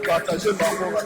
Partager par rapport à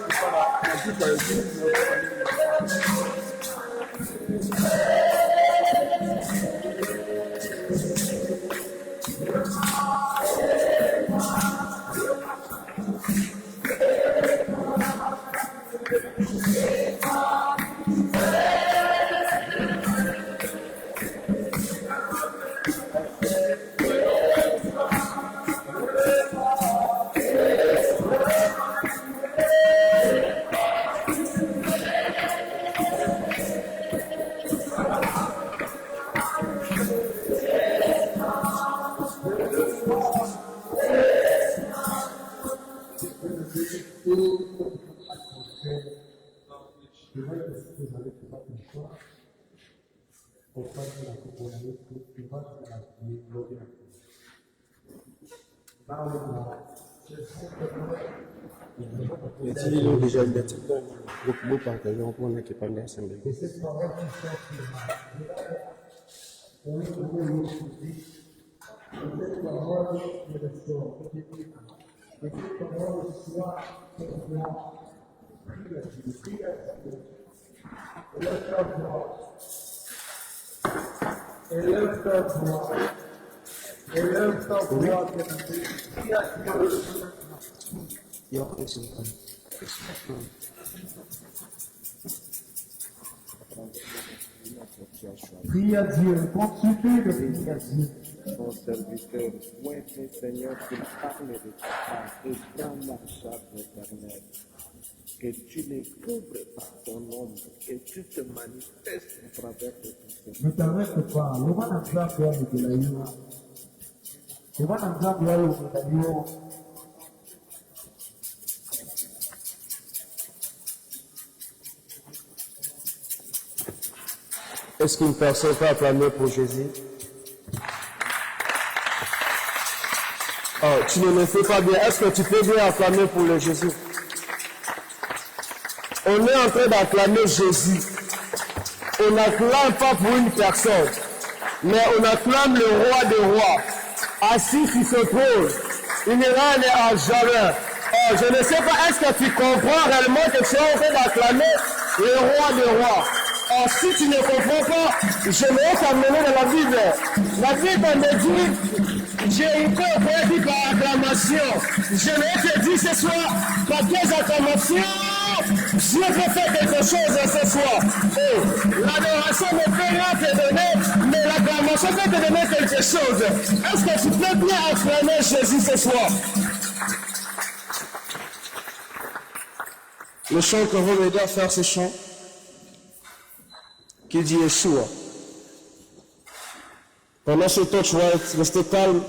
déjà beaucoup partagé en point qui parle d'assemblée. Prie à Dieu, consultez le Prie à Dieu. Ton serviteur, ouais, Seigneur, qu'il parle de ta part et dans la charte éternelle. Que tu les couvres par ton ombre, que tu te manifestes au travers de ton serviteur. Ne t'arrête pas. Le roi d'Amzam doit me délayer. Le roi d'Amzam doit me délayer. Est-ce qu'une personne peut acclamer pour Jésus? Oh, tu ne le fais pas bien. Est-ce que tu peux bien acclamer pour le Jésus? On est en train d'acclamer Jésus. On n'acclame pas pour une personne, mais on acclame le roi des rois, assis sur ce trône. Il est là à jamais. Oh, je ne sais pas, est-ce que tu comprends réellement que tu es en train d'acclamer le roi des rois? Oh, si tu ne comprends pas, je vais t'amener dans la Bible. La Bible me dit, j'ai été prédit par acclamation. Je vais te dire ce soir, par tes acclamations, Dieu peut faire quelque chose ce soir. Oh, l'adoration ne peut rien te donner, mais l'acclamation peut te donner quelque chose. Est-ce que tu peux bien acclamer Jésus ce soir? Le chant qu'on va m'aider à faire ce chant, qui dit Yeshua. Pendant ce temps, tu vas rester calme.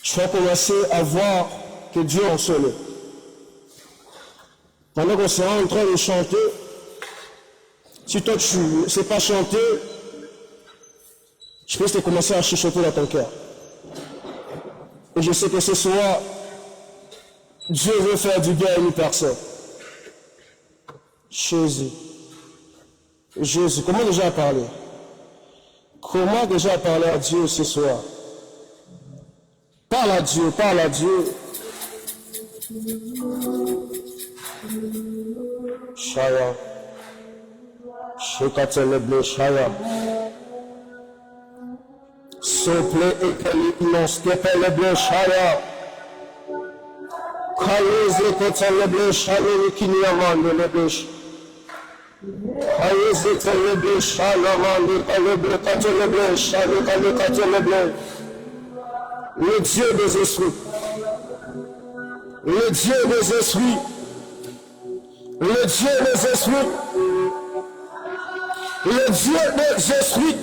Tu vas commencer à voir que Dieu est en solo. Pendant qu'on sera en train de chanter, si toi tu ne sais pas chanter, je peux te commencer à chuchoter dans ton cœur. Et je sais que ce soir, Dieu veut faire du bien à une personne. Jésus. Jésus, comment déjà parler? Comment déjà parler à Dieu ce soir? Parle à Dieu, parle à Dieu. Shaya. Shekateleble Shaya. Sople ekelinos kepeleble Shaya. Kayeze koteleble Shaya nikiniamande lebesh. Kayeze teleble Shaya mande kaleble kateleble Shaya kale kateleble. Le Dieu des esprits. Le Dieu des esprits. Le Dieu des esprits. Le Dieu des esprits.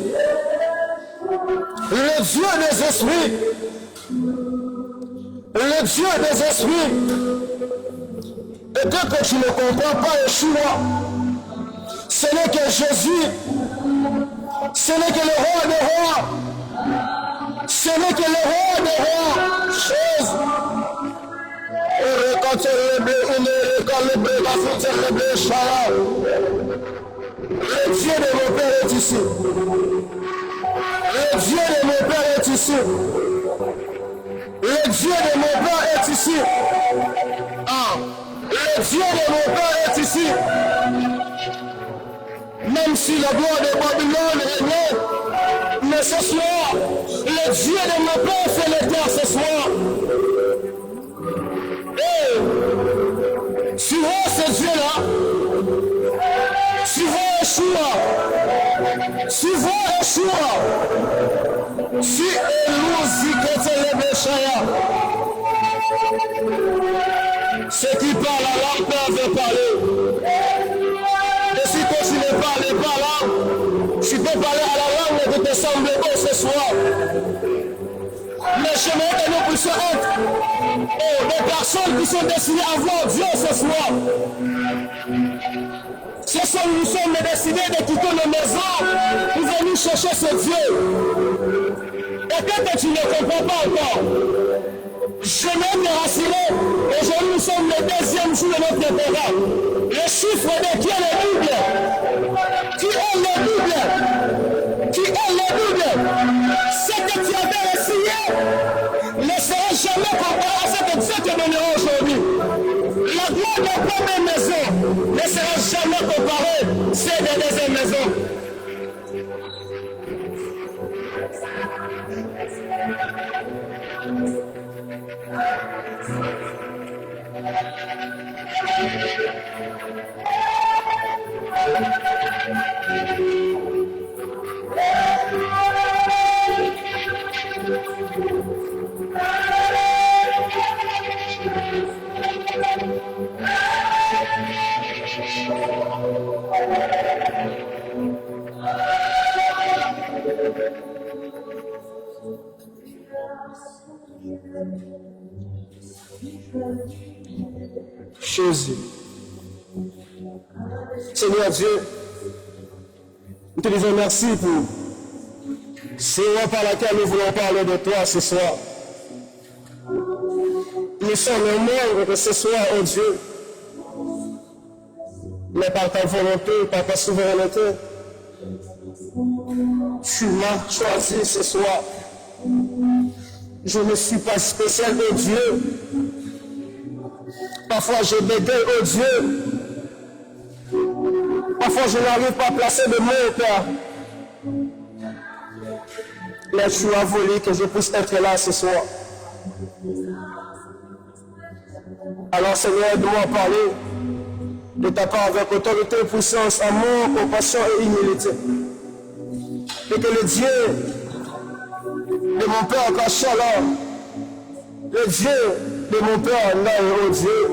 Le Dieu des esprits. Le Dieu des esprits. Et que tu ne comprends pas Yeshua, ce n'est que Jésus. Ce n'est que le roi des rois. Ce n'est que le roi des rois. Chose. Le Dieu de mon Père est ici. Le Dieu de mon Père est ici. Le Dieu de mon Père est ici. Ah, le Dieu de mon Père est ici. Même si la gloire de Babylone est née, mais ce soir, le Dieu de mon Père fait le terre ce soir. Hey, tu vois ce Dieu-là? Tu vois Yeshua? Tu vois Yeshua? Tu es l'Ouzikotelebeschaya. Ceux qui parlent à langue peuvent parler. Et si toi tu ne parles pas là, tu peux parler à la langue de te sembler beau ce soir. Mais j'aimerais que nous puissions être des personnes qui sont destinées à voir Dieu ce soir. Ce soir, nous sommes décidés de quitter nos maisons pour venir chercher ce Dieu. Et peut-être tu ne comprends pas encore. Je vais te rassurer. Aujourd'hui, nous sommes le deuxième jour de notre programme. Le chiffre de qui est le double. Qui est le double? Qui est le double? Ce que tu avais essayé ne sera jamais comparé à ce que Dieu te donnera aujourd'hui. La gloire de première maison ne sera jamais comparée à celle de deuxième maison. Jésus. Seigneur Dieu, nous te disons merci pour ce roi par laquelle nous voulons parler de toi ce soir. Nous sommes membres de ce soir, oh Dieu, mais par ta volonté, par ta souveraineté, tu m'as choisi ce soir. Je ne suis pas spécial, oh Dieu. Parfois je bégaye, oh Dieu. Parfois je n'arrive pas à placer de mots, Père. Mais tu as voulu que je puisse être là ce soir. Alors Seigneur, aide-moi à parler de ta part avec autorité, puissance, amour, compassion et humilité. Et que le Dieu de mon Père Kachala, le Dieu de mon Père Naï, oh Dieu,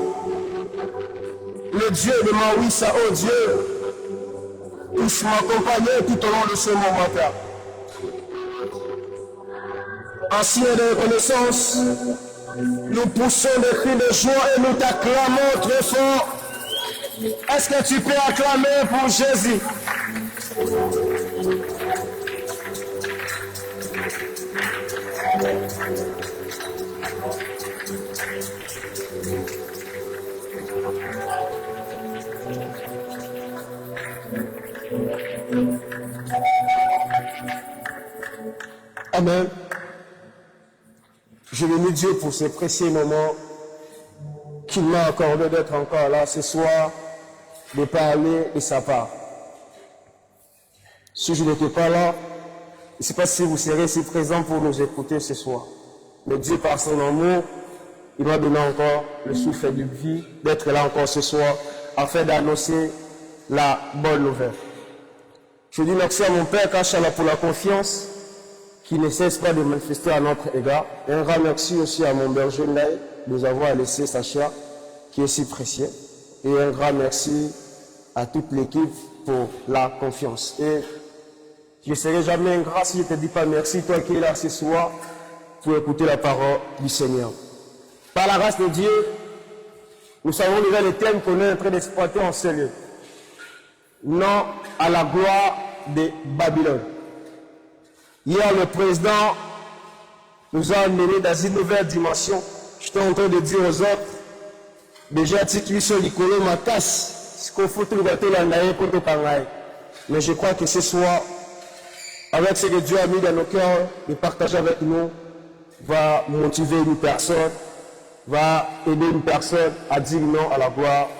le Dieu de Maouissa, oh Dieu, puisse m'accompagner tout au long de ce moment, Père. En signe de reconnaissance, nous poussons des cris de joie et nous t'acclamons très fort. Est-ce que tu peux acclamer pour Jésus? Amen. Je bénis Dieu pour ce précieux moment qu'il m'a accordé d'être encore là ce soir, de parler de sa part. Si je n'étais pas là, je ne sais pas si vous serez si présents pour nous écouter ce soir. Mais Dieu, par son amour, il m'a donné encore le souffle de vie, d'être là encore ce soir, afin d'annoncer la bonne nouvelle. Je dis merci à mon Père Kachala pour la confiance qui ne cesse pas de manifester à notre égard. Et un grand merci aussi à mon berger Naï de nous avoir laissé Sacha, qui est si précieux. Et un grand merci à toute l'équipe pour la confiance. Et je ne serai jamais ingrat si je ne te dis pas merci, toi qui es là ce soir, pour écouter la parole du Seigneur. Par la grâce de Dieu, nous savons déjà le thème qu'on est en train d'exploiter en ce lieu. Non à la gloire de Babylone. Hier, le président nous a amenés dans une nouvelle dimension. J'étais en train de dire aux autres, déjà, si tu es sur l'icône, ma casse, ce qu'il faut tout le gâteau là, mais je crois que ce soir, avec ce que Dieu a mis dans nos cœurs, de partager avec nous, va motiver une personne, va aider une personne à dire non à la gloire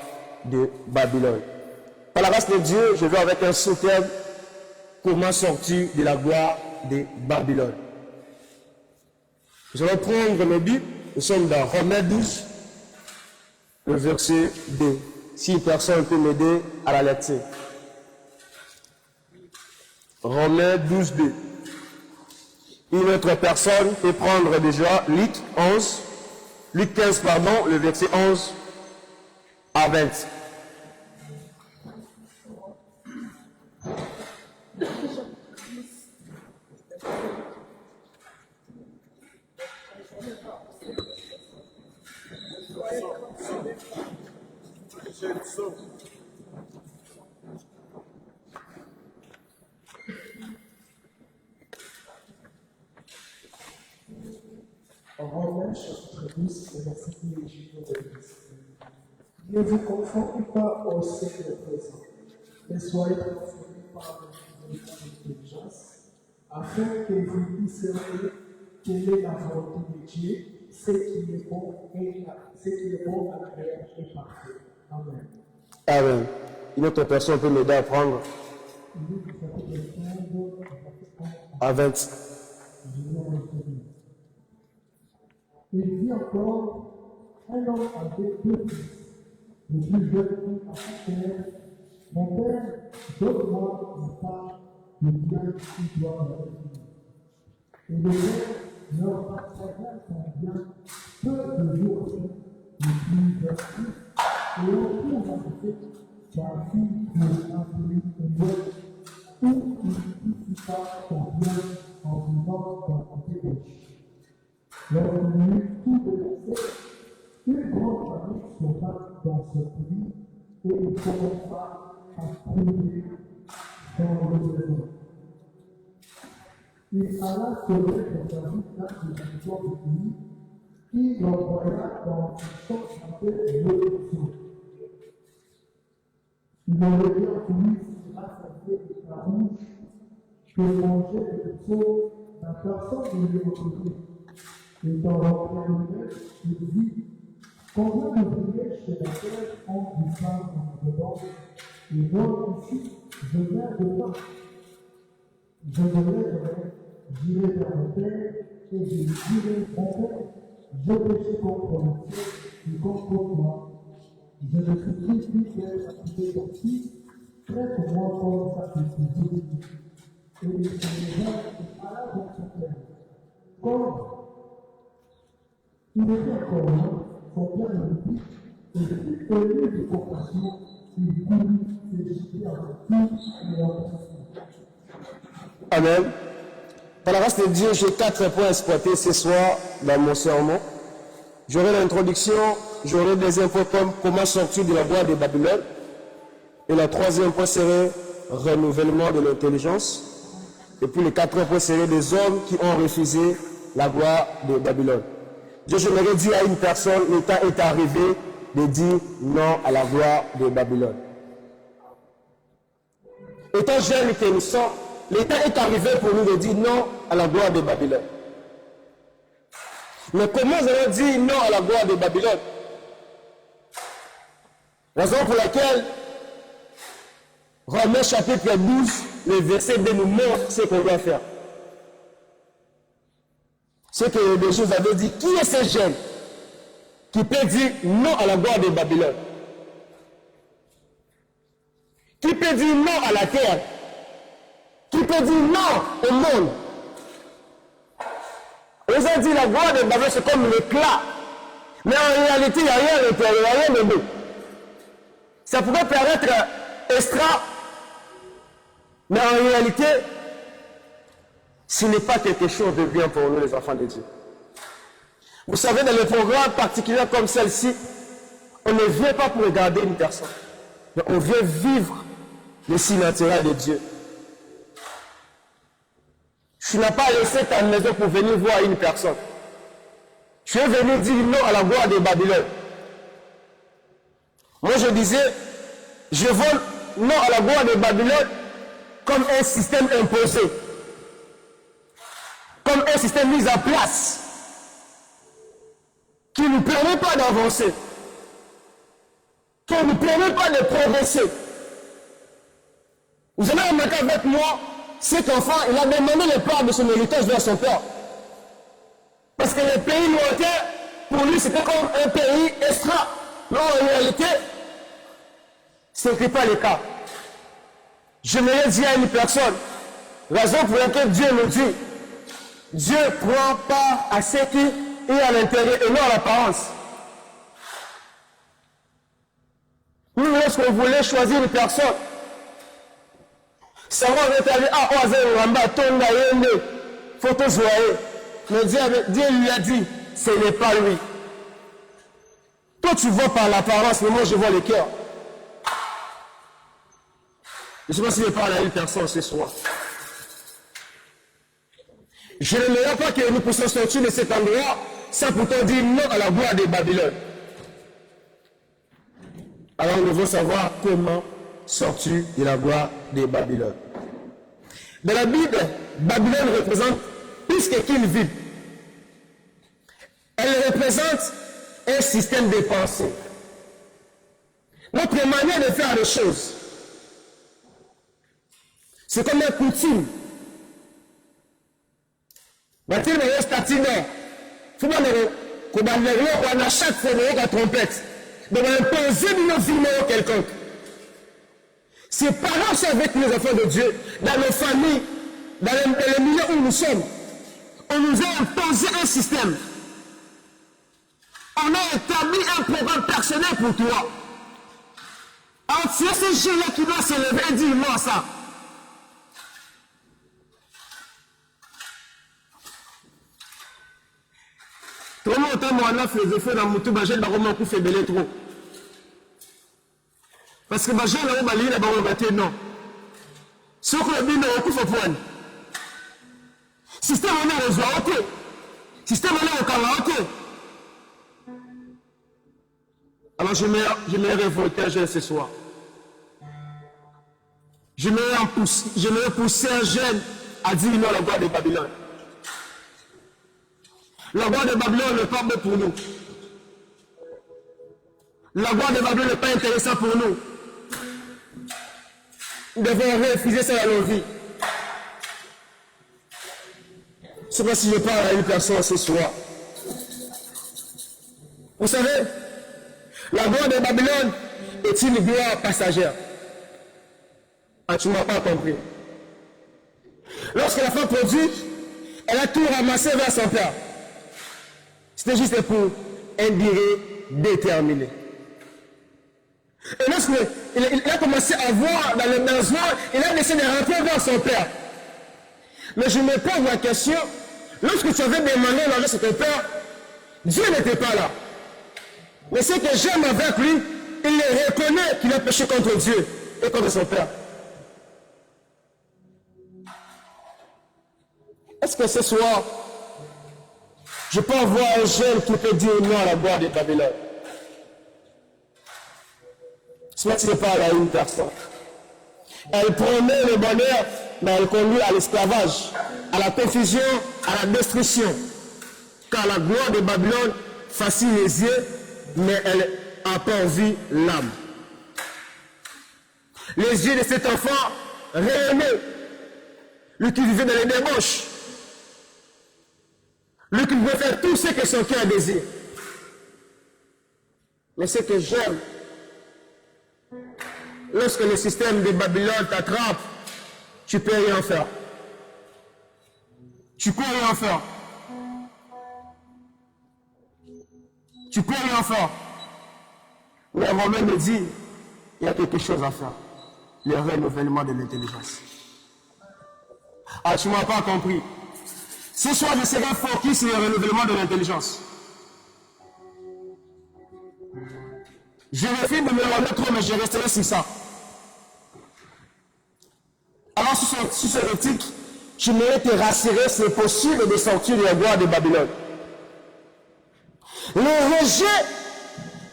de Babylone. Par la grâce de Dieu, je vais avec un sous-thème, comment sortir de la gloire de Babylone. Je vais prendre mes Bibles, nous sommes dans Romains 12, le verset 2. Si une personne peut m'aider à la lecture. Romains 12, 2. Une autre personne peut prendre déjà Luc 15, pardon, le verset 11 à 20. Romains chapitre 10, verset 1 jusqu'au 10. Ne vous confondez pas au siècle présent, mais soyez transformés par votre intelligence, afin que vous discerniez quelle est la volonté de Dieu, ce qui est bon agréable et parfait. Amen. Amen. Une autre personne peut m'aider à prendre à 20. Il dit encore, un homme avait deux fils. Le plus jeune dit à son père, mon père, donne-moi ma part de bien qui doit me revenir. Et le père leur partagea son bien peu de jours après, le plus vertu, et au cours en fait, sa fille pour appeler une boîte où il dissipa son bien en vivant dans son péché. Lorsqu'il eut tout déversé, une grande famille sauta dans ce pays et il commença à trouver dans le besoin. Il alla sauver son service dans le territoire du pays, qui l'envoya dans un champ appelé l'Option. Il aurait bien voulu s'y rassasier de sa bouche que manger des choses n'a personne ne lui reconnut. Étant rentré lui-même, il dit, combien d'ouvriers chez la terre ont du pain en dedans, et moi ici, je viens de là. Je me lèverai, j'irai vers mon père, et je lui dirai, mon père, je péché contre le ciel et contre toi. Je ne supplie plus d'être appliqué ton fils, traite-moi comme sacrifice. Et il se leva et alla vers son père. Comme il était encore là, son père le dit, et depuis au lieu de compassion, il courut se jeter avec tout et l'embrasser. Amen. Par la grâce de Dieu, j'ai 4 points à exploiter ce soir dans mon sermon. J'aurai l'introduction, j'aurai le deuxième point comme comment sortir de la gloire de Babylone. Et le troisième point serait renouvellement de l'intelligence. Et puis le quatrième point serait des hommes qui ont refusé la gloire de Babylone. J'aimerais dire à une personne, le temps est arrivé de dire non à la gloire de Babylone. Étant jeunes que nous sommes, L'État est arrivé pour nous de dire non à la gloire de Babylone. Mais comment nous allons dire non à la gloire de Babylone? Raison pour laquelle Romains chapitre 12, le verset 2 nous montre ce qu'on doit faire. Ce que Jésus avait dit, qui est ce jeune qui peut dire non à la gloire de Babylone? Qui peut dire non à la terre? Qui peut dire non au monde? Vous avez dit la gloire de Babylone, c'est comme l'éclat. Mais en réalité, il n'y a rien à l'intérieur, il n'y a rien de nous. Ça pourrait paraître extra, mais en réalité, ce n'est pas quelque chose de bien pour nous, les enfants de Dieu. Vous savez, dans les programmes particuliers comme celle-ci, on ne vient pas pour regarder une personne, mais on vient vivre le signe naturel de Dieu. Tu n'as pas laissé ta maison pour venir voir une personne. Tu es venu dire non à la gloire de Babylone. Moi, je disais, je vole non à la gloire de Babylone comme un système imposé, comme un système mis en place, qui ne nous permet pas d'avancer, qui ne nous permet pas de progresser. Vous allez remarquer avec moi, cet enfant, il a demandé le part de son héritage vers son père. Parce que le pays lointain, pour lui, c'était comme un pays extra. Mais en réalité, ce n'était pas le cas. Je me l'ai dit à une personne, raison pour laquelle Dieu nous dit, Dieu prend part à ce qui est à l'intérieur et non à l'apparence. Nous, lorsqu'on voulait choisir une personne, ça va être à Oazen Ramba, Tonga, Yende, photo joyeux. Mais Dieu lui a dit, ce n'est pas lui. Toi, tu vois par l'apparence, mais moi, je vois le cœur. Je ne sais pas si je parle à une personne ce soir. Je n'aimerais pas que nous puissions sortir de cet endroit sans pourtant dire non à la gloire de Babylone. Alors nous devons savoir comment sortir de la gloire de Babylone. Dans la Bible, Babylone représente plus qu'une ville. Elle représente un système de pensée. Notre manière de faire les choses. C'est comme un coutume. Maintenant, il y a un statut. Il faut qu'on a chaque fois la trompette. Donc, on a imposé nos vies quelconque. C'est pareil avec les enfants de Dieu, dans nos familles, dans les milieux où nous sommes. On nous a imposé un système. On a établi un programme personnel pour toi. Alors, c'est ce jeu-là qui doit se lever et dire non à ça. Trop longtemps, moi, on a fait des faits dans mon tout, j'ai un coup fait belé trop. Parce que j'ai un coup là-bas, on va non. Ce qu'on a dit, on a coup fait point. Système, on a rejoint, ok. Système, on a au karaoké. Alors, je me révolter ce soir. Je me pousser un jeune à dire non à la gloire de Babylone. La gloire de Babylone n'est pas bon pour nous. La gloire de Babylone n'est pas intéressante pour nous. Nous devons refuser ça dans nos vies. Je ne sais pas si je parle à une personne ce soir. Vous savez, la gloire de Babylone est une gloire passagère. Ah, tu ne m'as pas compris. Lorsque la femme produit, elle a tout ramassé vers son père. C'était juste pour un durée déterminée. Et lorsqu'il a commencé à voir dans le besoin, il a décidé de rentrer vers son père. Mais je me pose la question, lorsque tu avais demandé l'argent sur ton père, Dieu n'était pas là. Mais ce que j'aime avec lui, il reconnaît qu'il a péché contre Dieu et contre son père. Est-ce que ce soir, je peux avoir un jeune qui peut dire non à la gloire de Babylone? Soit tu ne parles à une personne. Elle promet le bonheur, mais elle conduit à l'esclavage, à la confusion, à la destruction. Car la gloire de Babylone fascine les yeux, mais elle appauvrit l'âme. Les yeux de cet enfant réaimé, lui qui vivait dans les débauches, lui qui pouvait faire tout ce que son cœur désire. Mais ce que j'aime, lorsque le système de Babylone t'attrape, tu peux rien faire. Tu peux rien faire. Tu peux rien faire. Mais moi-même me dit, il y a quelque chose à faire. Le renouvellement de l'intelligence. Ah, tu ne m'as pas compris. Ce soir, je serai focus sur le renouvellement de l'intelligence. Je refuse de me remettre trop, mais je resterai sur ça. Alors, sur ce rétique, je m'aimerais te rassurer, c'est possible de sortir de la gloire de Babylone. Le rejet,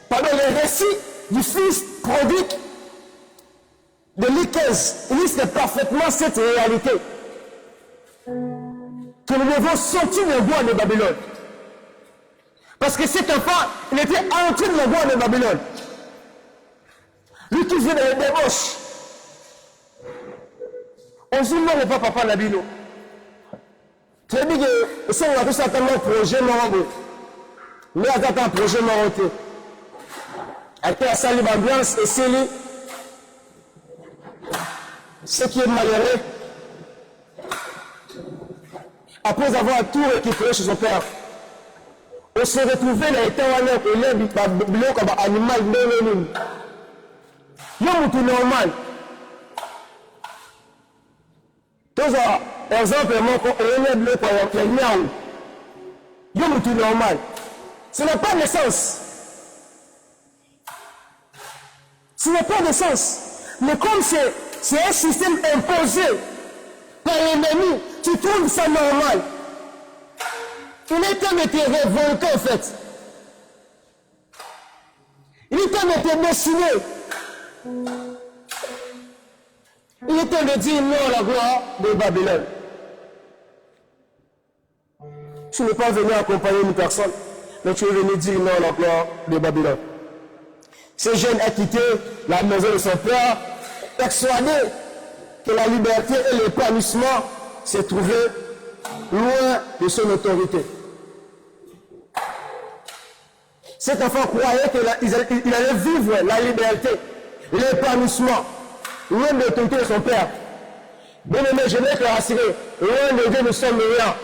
pendant le récit du fils prodigue de Luc 15, illustre parfaitement cette réalité. Que nous devons sortir de la gloire de Babylone. Parce que cet enfant, il était entré de la gloire de Babylone. Lui qui vient dans les débauches. On dit non, pas papa Nabino. Très bien que si on a tout ça comme un projet moraux. Mais attends un projet moraux. Avec la salle d'ambiance et c'est lui. Ce qui est malheureux. Après avoir tout récupéré chez son père, on se retrouvait dans les temps où on est comme un animal non. Non, tout normal. Par exemple, on est bleu pour le miaou. Non, tout normal. Ce n'est pas de sens. Ce n'est pas de sens. Mais comme c'est un système imposé par l'ennemi, tu trouves ça normal. Il est temps de te révolter en fait. Il est temps de te dessiner. Il est temps de dire non à la gloire de Babylone. Tu n'es pas venu accompagner une personne, mais tu es venu dire non à la gloire de Babylone. Ce jeune a quitté la maison de son père, persuadé que la liberté et l'épanouissement se trouvaient loin de son autorité. Cet enfant croyait qu'il allait vivre la liberté, l'épanouissement, loin de l'autorité de son père. Bien aimé, je vais te rassurer, loin de Dieu nous sommes rien.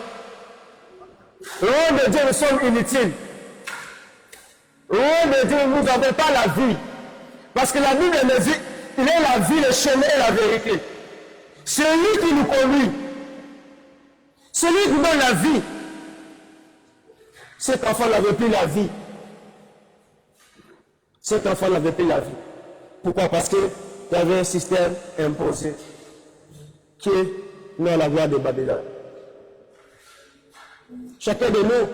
Loin de Dieu nous sommes inutiles. Loin de Dieu nous n'avons pas la vie. Parce que la Bible nous dit, il est la vie, le chemin et la vérité. Celui qui nous conduit, celui qui nous donne la vie, cet enfant n'avait plus la vie. Cet enfant n'avait plus la vie. Pourquoi? Parce qu'il y avait un système imposé qui est dans la gloire de Babylone. Chacun de nous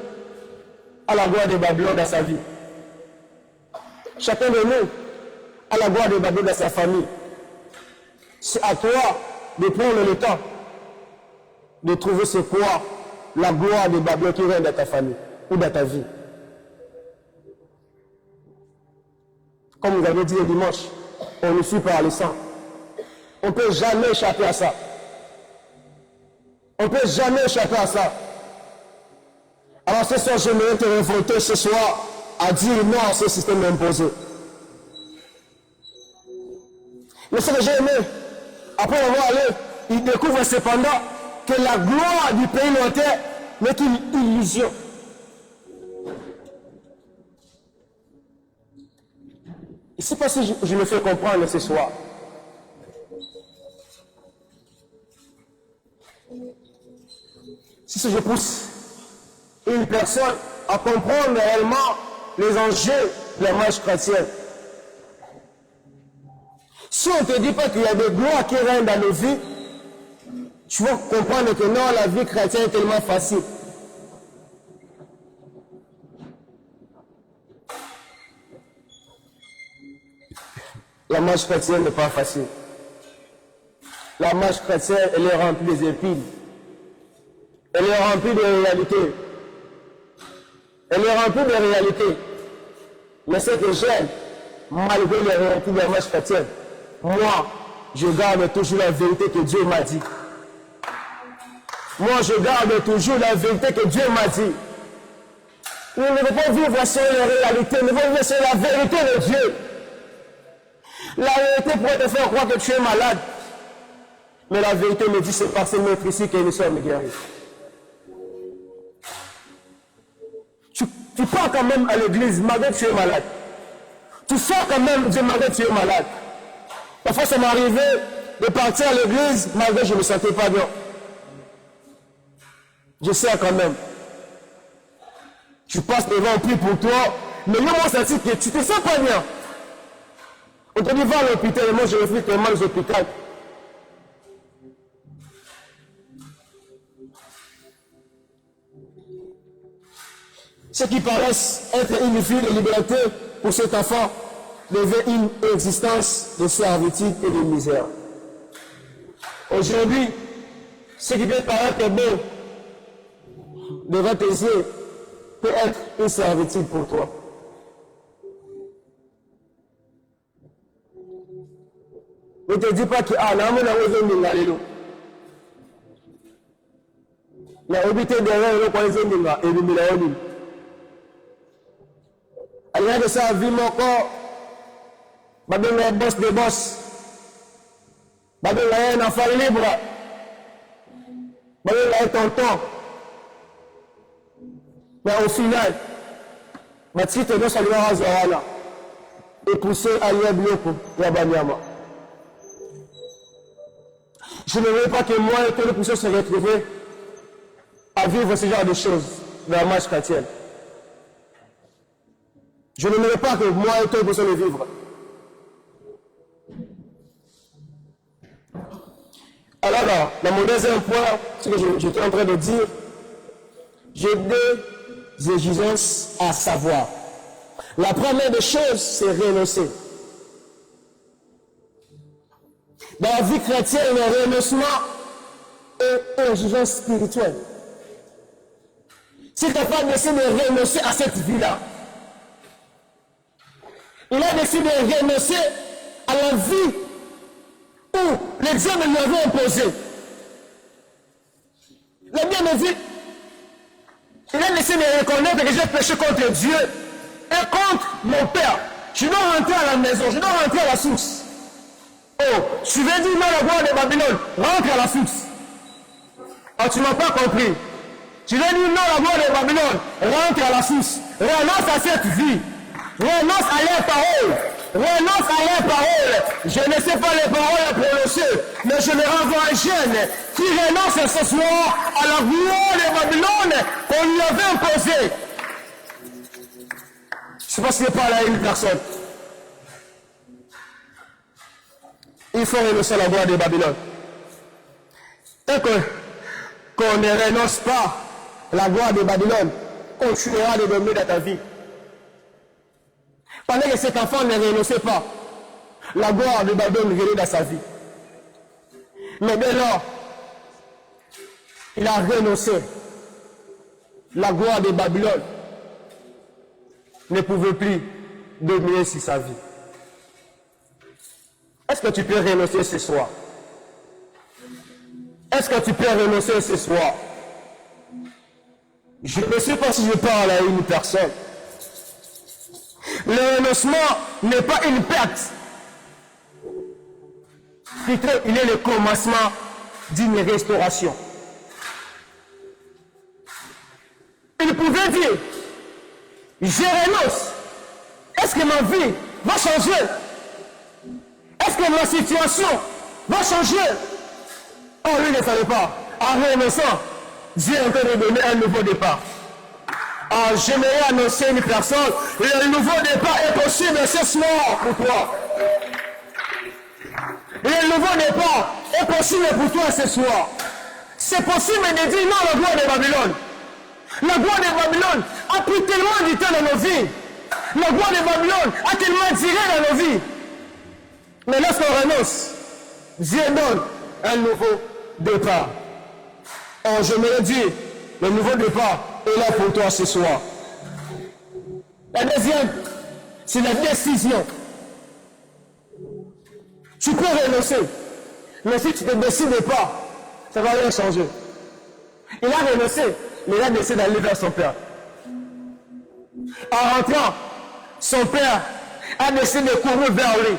a la gloire de Babylone dans sa vie. Chacun de nous a la gloire de Babylone dans sa famille. C'est à toi de prendre le temps de trouver ce quoi la gloire de Babylone qui règne dans ta famille ou dans ta vie. Comme vous avez dit le dimanche, on nous suit par le sang. On ne peut jamais échapper à ça. On ne peut jamais échapper à ça. Alors ce soir, j'aimerais te révolter ce soir à dire non à ce système imposé. Mais ce que j'ai aimé, après avoir allé, il découvre cependant que la gloire du pays lointain n'est qu'une illusion. Je ne sais pas si je me fais comprendre ce soir. Si je pousse une personne à comprendre réellement les enjeux de la marche chrétienne. Si on ne te dit pas qu'il y a des gloires qui règnent dans nos vies, tu vas comprendre que non, la vie chrétienne est tellement facile. La marche chrétienne n'est pas facile. la marche chrétienne, elle est remplie des épines. Elle est remplie de réalités. Elle est remplie de réalités. Mais ce que j'aime, malgré les réalités de la marche chrétienne, moi, je garde toujours la vérité que Dieu m'a dit. Moi, je garde toujours la vérité que Dieu m'a dit. Nous ne devons pas vivre sur les réalités, nous devons vivre sur la vérité de Dieu. La vérité pourrait te faire croire que tu es malade. Mais la vérité me dit c'est par ce maître ici que nous sommes guéris. Tu pars quand même à l'église malgré que tu es malade. Tu sors quand même Dieu malgré que tu es malade. Parfois ça m'est arrivé de partir à l'église malgré que je ne me sentais pas bien. Je sers quand même. Tu passes devant, on prie pour toi, mais moi, ça dit que tu te sens pas bien. On te dit va à l'hôpital, et moi je refuse tellement aux hôpitaux. Ce qui paraissent être une vie de liberté pour cet enfant devait une existence de servitude et de misère. Aujourd'hui, ce qui peut paraître beau devant tes yeux peut être une servitude pour toi. Ne te dis pas que la obité derrière le coin de l'île. Alors de ça, vie mon corps, badon la boss de boss, badon la un enfant libre, badon la tonton. Mais au final, ma petite est dans sa gloire à Zohala, et poussé à Yabloko, Yabanyama. Je ne veux pas que moi et tous les pousseurs se retrouvent à vivre ce genre de choses dans la marche chrétienne. Je ne veux pas que moi et toi puissions le vivre. Alors, mon deuxième point, ce que j'étais en train de dire, j'ai deux exigences à savoir. La première des choses, c'est renoncer. Dans la vie chrétienne, le renoncement est une exigence spirituelle. Si ta femme décide de renoncer à cette vie-là, il a décidé de renoncer à la vie où les dieux lui avaient imposé. Le bien me dit, il a décidé de reconnaître que j'ai péché contre Dieu et contre mon Père. Je dois rentrer à la maison, je dois rentrer à la source. Oh, tu veux dire non à la gloire de Babylone, rentre à la source. Oh, tu ne m'as pas compris. Tu veux dire non à la gloire de Babylone, rentre à la source. Renonce à cette vie. Renonce à leurs paroles. Renonce à leurs paroles. Je ne sais pas les paroles à prononcer, mais je les renvoie à un jeune qui renonce ce soir à la gloire de Babylone qu'on lui avait imposée. Je ne sais pas si je parle à une personne. Il faut renoncer à la gloire de Babylone. Tant qu'on ne renonce pas à la gloire de Babylone, continuera de dominer dans ta vie. Pendant que cet enfant ne renonçait pas, la gloire de Babylone venait dans sa vie. Mais dès lors, il a renoncé. La gloire de Babylone ne pouvait plus dominer sur sa vie. Est-ce que tu peux renoncer ce soir? Est-ce que tu peux renoncer ce soir? Je ne sais pas si je parle à une personne. Le renoncement n'est pas une perte. Plutôt, il est le commencement d'une restauration. Il pouvait dire, je renonce. Est-ce que ma vie va changer? Est-ce que ma situation va changer? Oh, lui ne savait pas. En renonçant, Dieu est en train de donner un nouveau départ. J'aimerais annoncer une personne, le nouveau départ est possible ce soir pour toi. Le nouveau départ est possible pour toi ce soir. C'est possible de dire non à la gloire de Babylone. La gloire de Babylone a pris tellement du temps dans nos vies. La gloire de Babylone a tellement tiré dans nos vies. Mais lorsqu'on renonce, Dieu donne un nouveau départ. Or, je me le dis, le nouveau départ est là pour toi ce soir. La deuxième, c'est la décision. Tu peux renoncer, mais si tu ne te décides pas, ça ne va rien changer. Il a renoncé, mais il a décidé d'aller vers son père. En rentrant, son père a décidé de courir vers lui.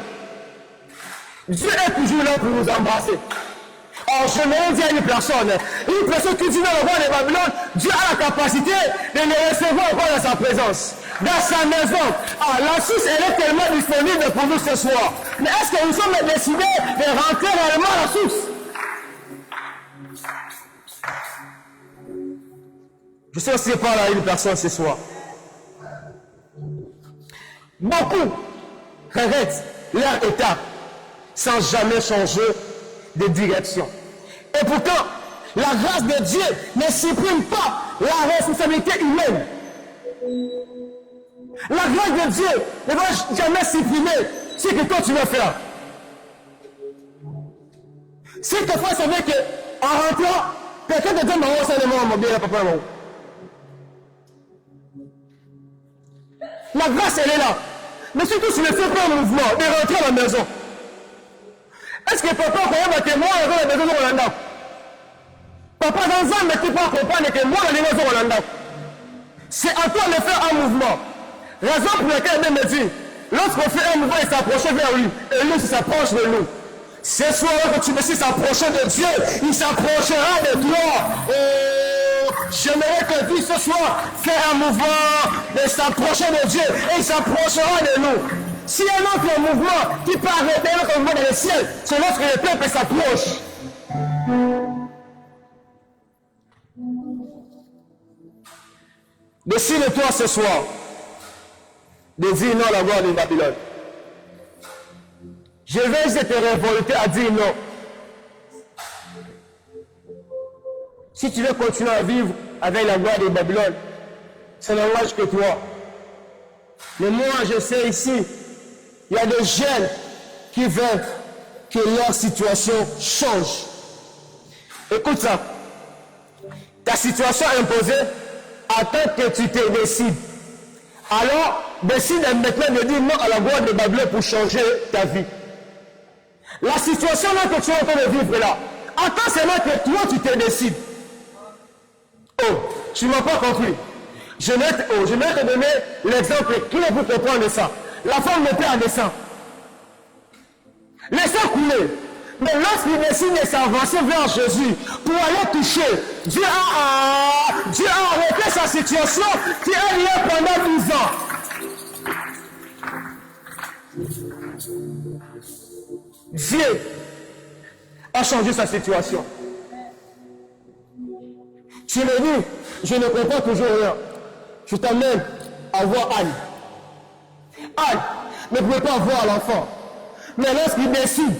Dieu est toujours là pour nous embrasser. Or, je me dis à une personne qui dit dans le roi de Babylone, Dieu a la capacité de le recevoir encore dans sa présence, dans sa maison. Ah, la source, elle est tellement disponible pour nous ce soir. Mais est-ce que nous sommes décidés de rentrer réellement à la source? Je sais aussi parler à une personne ce soir. Beaucoup regrettent leur état sans jamais changer de direction. Et pourtant, la grâce de Dieu ne supprime pas la responsabilité humaine. La grâce de Dieu ne va jamais supprimer ce que toi tu vas faire. Si tu fais savoir qu'en rentrant, quelqu'un te dit maman, c'est le moment, mon bien, papa, maman. La grâce, elle est là. Mais surtout, tu ne fais pas un mouvement de rentrer à la maison. Est-ce que papa, quand même, que moi, je vais à la maison de Rolanda? Papa, dans un, mais tu peux comprendre que moi, je vais à la maison de Rolanda. C'est à toi de faire un mouvement. Raison pour laquelle elle me dit, lorsqu'on fait un mouvement, il s'approche vers lui. Et lui, il s'approche de nous. Ce soir, quand tu me dis s'approcher de Dieu, il s'approchera de toi. Oh, j'aimerais que Dieu ce soir faire un mouvement de s'approcher de Dieu. Et il s'approchera de nous. S'il y a un autre mouvement qui peut arrêter notre mouvement dans le ciel, c'est lorsque le peuple s'approche. Décide-toi ce soir de dire non à la gloire de Babylone. Je vais te révolter à dire non. Si tu veux continuer à vivre avec la gloire de Babylone, c'est normal que toi. Mais moi, je sais ici, il y a des jeunes qui veulent que leur situation change. Écoute ça. Ta situation imposée, attends que tu te décides. Alors, décide maintenant de dire non à la gloire de Babylone pour changer ta vie. La situation là que tu es en train de vivre là, attends seulement que toi tu te décides. Oh, tu ne m'as pas compris. Je vais te donner l'exemple clé pour comprendre ça. La femme mettait en descend. Laissez couler. Mais lorsqu'il décide de s'avancer vers Jésus pour aller toucher, Dieu a arrêté sa situation qui est liée pendant 12 ans. Dieu a changé sa situation. Tu me dis, je ne comprends toujours rien. Je t'amène à voir Anne. Anne ne pouvait pas voir l'enfant. Mais lorsqu'il décide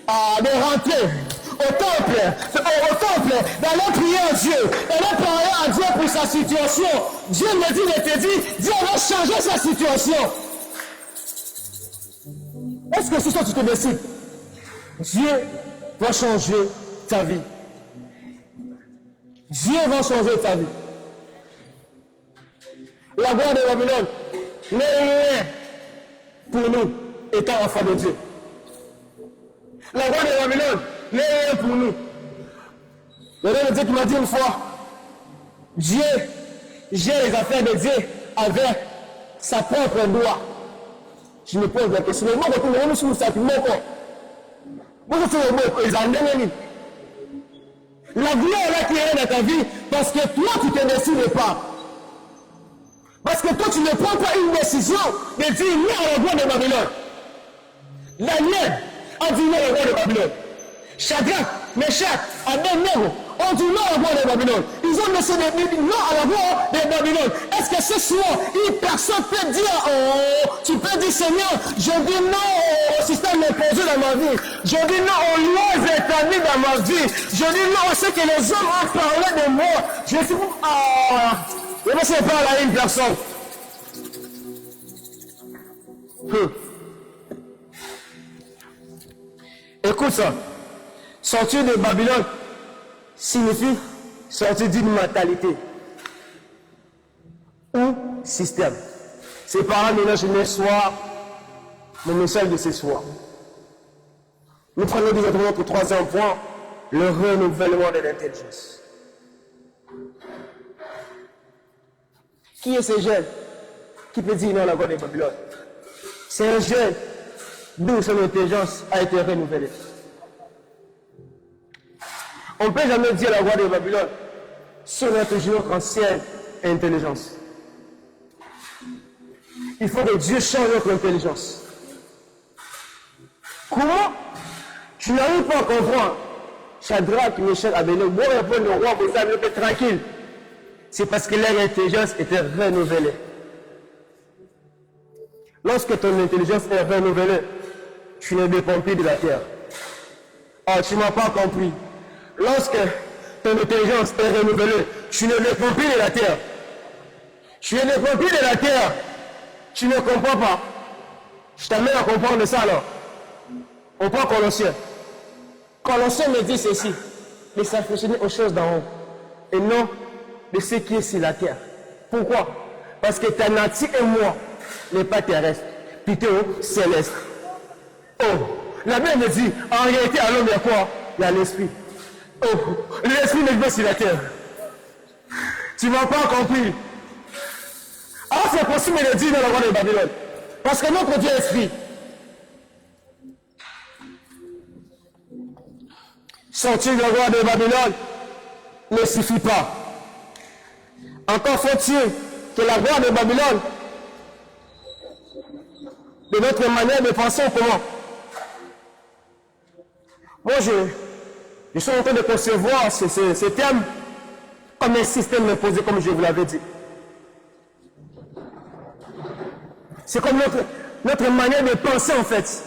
de rentrer au temple, d'aller prier à Dieu, d'aller parler à Dieu pour sa situation, Dieu me dit de te dire, Dieu va changer sa situation. Est-ce que c'est ça que tu te décides? Dieu va changer ta vie. Dieu va changer ta vie. La gloire de Babylone n'est rien pour nous, étant enfants de Dieu. La gloire de Babylone n'est rien pour nous. Le Dieu de Dieu qui m'a dit une fois, Dieu gère les affaires de Dieu avec sa propre loi. Je me pose la question, mais moi, je me suis dit, moi, je suis la gloire là qui est dans ta vie, parce que toi, tu ne te décides pas. Parce que toi, tu ne prends pas une décision de dire non à la gloire de Babylone. Daniel a dit non à la gloire de Babylone. Shadrach, Meshach, Abednego ont dit non à la gloire de Babylone. Ils ont décidé de dire non à la gloire de Babylone. Est-ce que ce soir, une personne peut dire, oh, tu peux dire Seigneur, je dis non au système imposé dans ma vie. Je dis non aux lois établies dans ma vie. Je dis non à ce que les hommes ont parlé de moi. Je suis je ne sais pas à une personne. Écoute ça. Sortir de Babylone signifie sortir d'une mentalité ou système. Ces paroles mélangent ce soir le message de ce soir. Nous prenons directement notre troisième point, le renouvellement de l'intelligence. Qui est ce jeune qui peut dire non à la voix de Babylone? C'est un jeune d'où son intelligence a été renouvelée. On ne peut jamais dire la voix de Babylone si on a toujours notre ancienne intelligence. Il faut que Dieu change notre intelligence. Comment? Tu n'arrives pas à comprendre. Shadrach, Meshach, Abednego, bon répondre le roi, vous avez été tranquille. C'est parce que leur intelligence était renouvelée. Lorsque ton intelligence est renouvelée, tu ne dépends plus de la terre. Oh, tu ne m'as pas compris. Lorsque ton intelligence est renouvelée, tu ne dépends plus de la terre. Tu ne dépends plus de la terre. Tu ne comprends pas. Je t'amène à comprendre ça alors. On prend Colossiens. Colossiens me dit ceci. De s'affectionner aux choses d'en haut. Et non de ce qui est sur la terre. Pourquoi? Parce que ta nature et moi n'est pas terrestre, plutôt céleste. Oh, la Bible me dit, en réalité, à l'homme, il y a quoi? Il y a l'esprit. Oh, l'esprit n'est pas sur la terre. Tu ne m'as pas compris. Alors c'est possible de dire dans la voie de Babylone. Parce que notre Dieu est esprit. Sortir de la voie de Babylone ne suffit pas. Encore faut-il que la voie de Babylone, de notre manière de penser, comment? Moi, je suis en train de concevoir ce terme comme un système imposé, comme je vous l'avais dit. C'est comme notre manière de penser, en fait.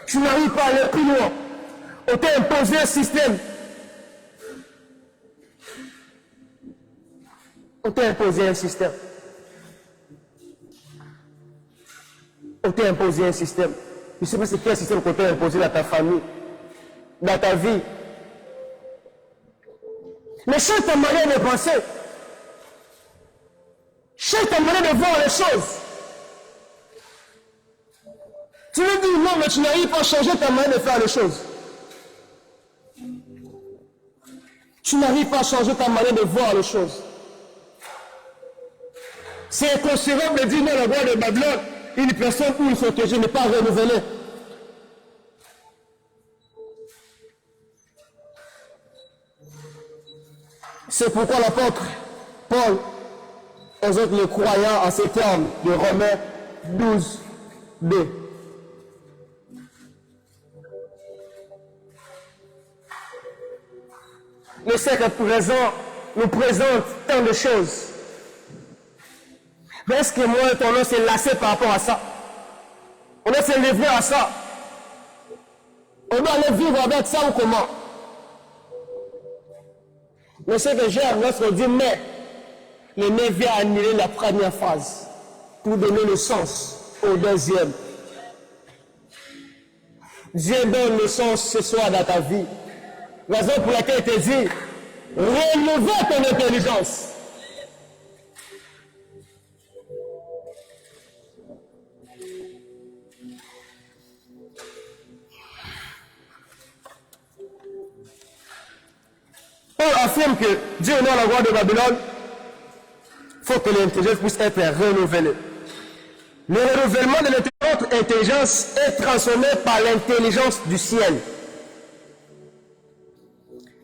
Tu n'arrives pas à aller plus loin. On t'a imposé un système. On t'a imposé un système. On t'a imposé un système. Je ne sais pas c'est quel système qu'on t'a imposé dans ta famille, dans ta vie. Mais change ta manière de penser. Change ta manière de voir les choses. Tu lui dis non, mais tu n'arrives pas à changer ta manière de faire les choses. Tu n'arrives pas à changer ta manière de voir les choses. C'est inconcevable de dire non, la voix de Babylone, une personne où il faut que je n'ai pas renouvelé. C'est pourquoi l'apôtre Paul exhorte les croyants en ces termes de Romains 12, 2. Le siècle présent nous présente tant de choses. Mais est-ce que moi et ton nom s'est lassé par rapport à ça? On doit se livrer à ça. On doit aller vivre avec ça ou comment? Mais ce que j'aime lorsqu'on dit mais, le mais vient annuler la première phrase pour donner le sens au deuxième. Dieu donne le sens ce soir dans ta vie. Raison pour laquelle il te dit, renouveler ton intelligence. Paul affirme que Dieu honore la voix de Babylone. Il faut que l'intelligence puisse être renouvelée. Le renouvellement de notre intelligence est transformé par l'intelligence du ciel.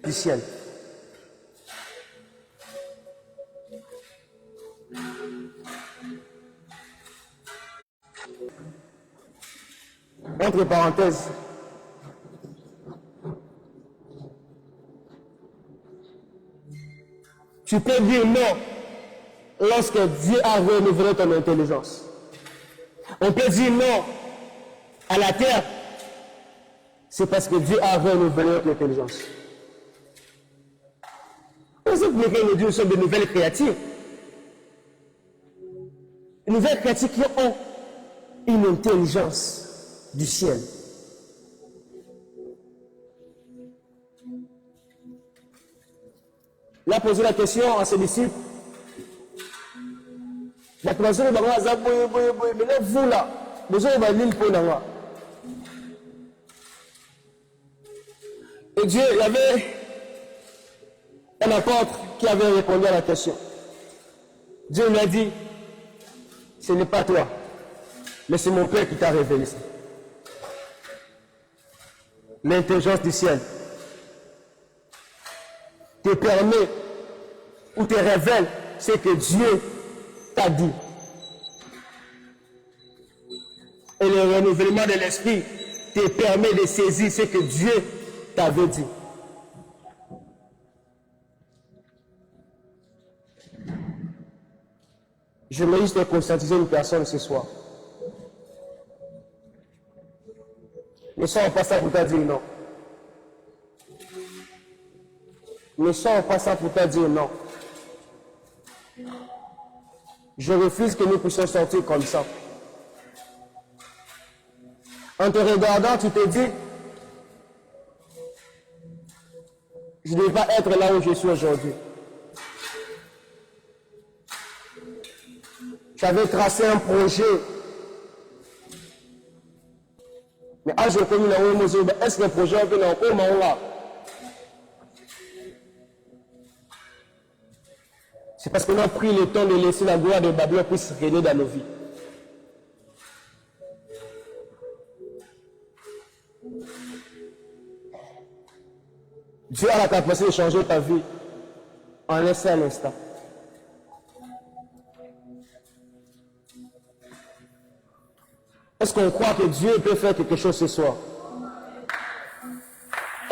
Du ciel. Entre parenthèses, tu peux dire non lorsque Dieu a renouvelé ton intelligence. On peut dire non à la terre, c'est parce que Dieu a renouvelé notre intelligence. Vous savez que nous sommes de nouvelles créatures. De nouvelles créatures qui ont une intelligence du ciel. Il a posé la question à ses disciples. Mais vous là, vous avez une pour moi. Et Dieu, il y avait un apôtre qui avait répondu à la question. Dieu lui a dit, ce n'est pas toi, mais c'est mon Père qui t'a révélé ça. L'intelligence du ciel te permet ou te révèle ce que Dieu t'a dit. Et le renouvellement de l'esprit te permet de saisir ce que Dieu t'avait dit. Je veux juste conscientiser une personne ce soir. Ne sois pas ça pour te dire non. Ne sois pas ça pour te dire non. Je refuse que nous puissions sortir comme ça. En te regardant, tu te dis, je ne vais pas être là où je suis aujourd'hui. J'avais tracé un projet. Mais je connais est-ce que le projet est là? C'est parce qu'on a pris le temps de laisser la gloire de Babylone puisse régner dans nos vies. Dieu a la capacité de changer ta vie en un seul instant. Est-ce qu'on croit que Dieu peut faire quelque chose ce soir?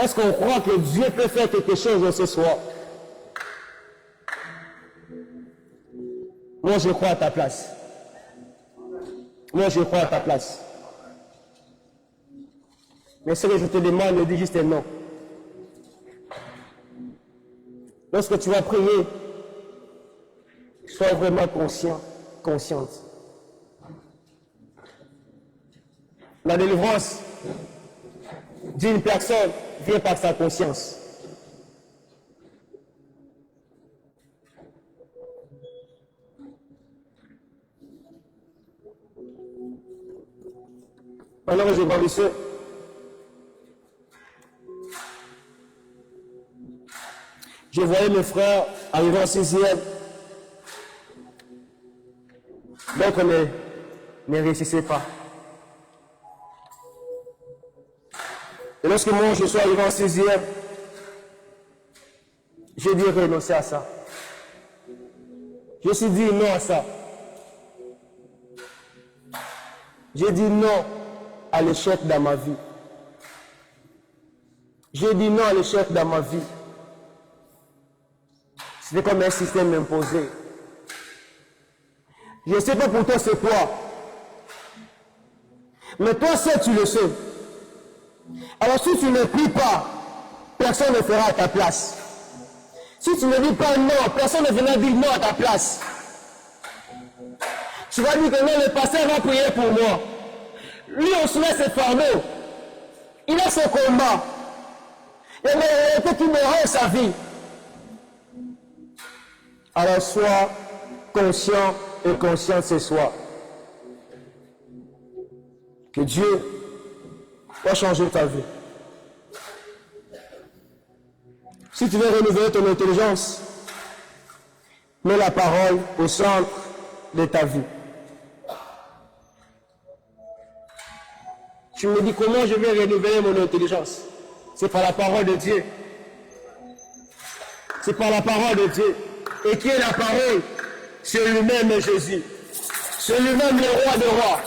Est-ce qu'on croit que Dieu peut faire quelque chose ce soir? Moi, je crois à ta place. Moi, je crois à ta place. Mais ce que je te demande, ne dis juste non. Lorsque tu vas prier, sois vraiment conscient, consciente. La délivrance d'une personne vient par sa conscience. Alors, je grandissais. Je voyais mes frères arriver en 6e. D'autres ne réussissaient pas. Et lorsque moi je suis arrivé en 6e, j'ai dû renoncer à ça. Je me suis dit non à ça. J'ai dit non à l'échec dans ma vie. J'ai dit non à l'échec dans ma vie. C'était comme un système imposé. Je ne sais pas pour toi c'est quoi. Mais toi seul tu le sais. Alors si tu ne pries pas, personne ne fera à ta place. Si tu ne dis pas non, personne ne viendra dire non à ta place. Tu vas dire que non, le pasteur va prier pour moi. Lui, on se met ses fardeaux. Il a son combat. Il y a des réalités qui me rendent sa vie. Alors sois conscient et consciente ce soir que Dieu va changer ta vie. Si tu veux renouveler ton intelligence, mets la parole au centre de ta vie. Tu me dis comment je vais renouveler mon intelligence? C'est par la parole de Dieu. C'est par la parole de Dieu. Et qui est la parole? C'est lui-même Jésus. C'est lui-même le roi des rois.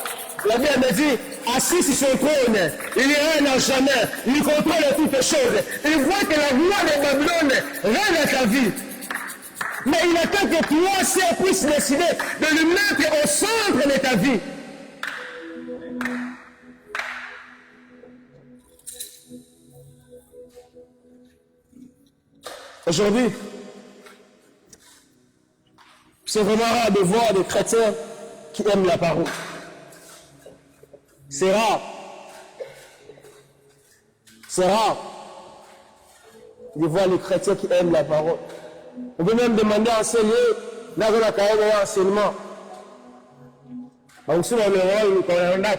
La Bible me dit, assis sur son trône, il règne à jamais, il contrôle toutes choses. Il voit que la gloire de Babylone règne à ta vie. Mais il attend que toi seul puisses décider de le mettre au centre de ta vie. Aujourd'hui, c'est vraiment rare de voir des chrétiens qui aiment la parole. C'est rare. C'est rare de voir les chrétiens qui aiment la parole. On peut même demander à enseigner, là, on a quand même un enseignement. Donc, souvent, le rôle, quand on a.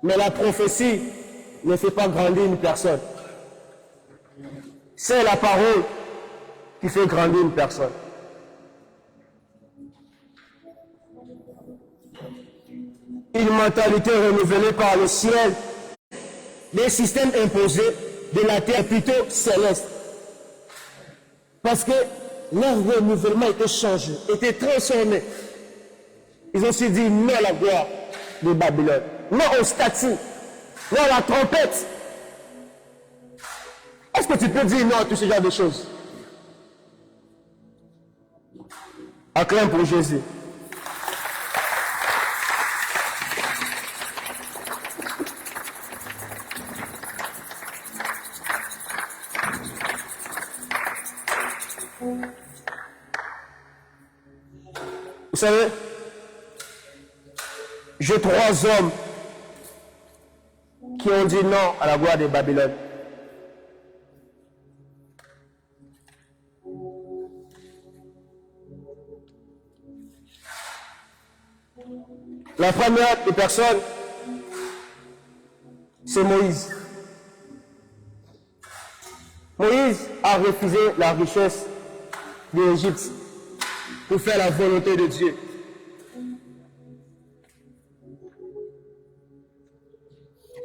Mais la prophétie ne fait pas grandir une personne. C'est la parole qui fait grandir une personne. Une mentalité renouvelée par le ciel, des systèmes imposés de la terre plutôt céleste. Parce que leur renouvellement était changé, était transformé. Ils ont aussi dit non à la gloire de Babylone, non au statut, non à la trompette. Est-ce que tu peux dire non à tout ce genre de choses? Acclame pour Jésus. Vous savez, j'ai 3 hommes qui ont dit non à la gloire de Babylone. La première des personnes, c'est Moïse. Moïse a refusé la richesse de l'Égypte pour faire la volonté de Dieu.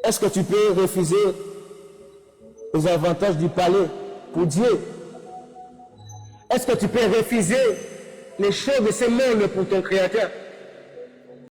Est-ce que tu peux refuser les avantages du palais pour Dieu? Est-ce que tu peux refuser les choses de ce monde pour ton Créateur?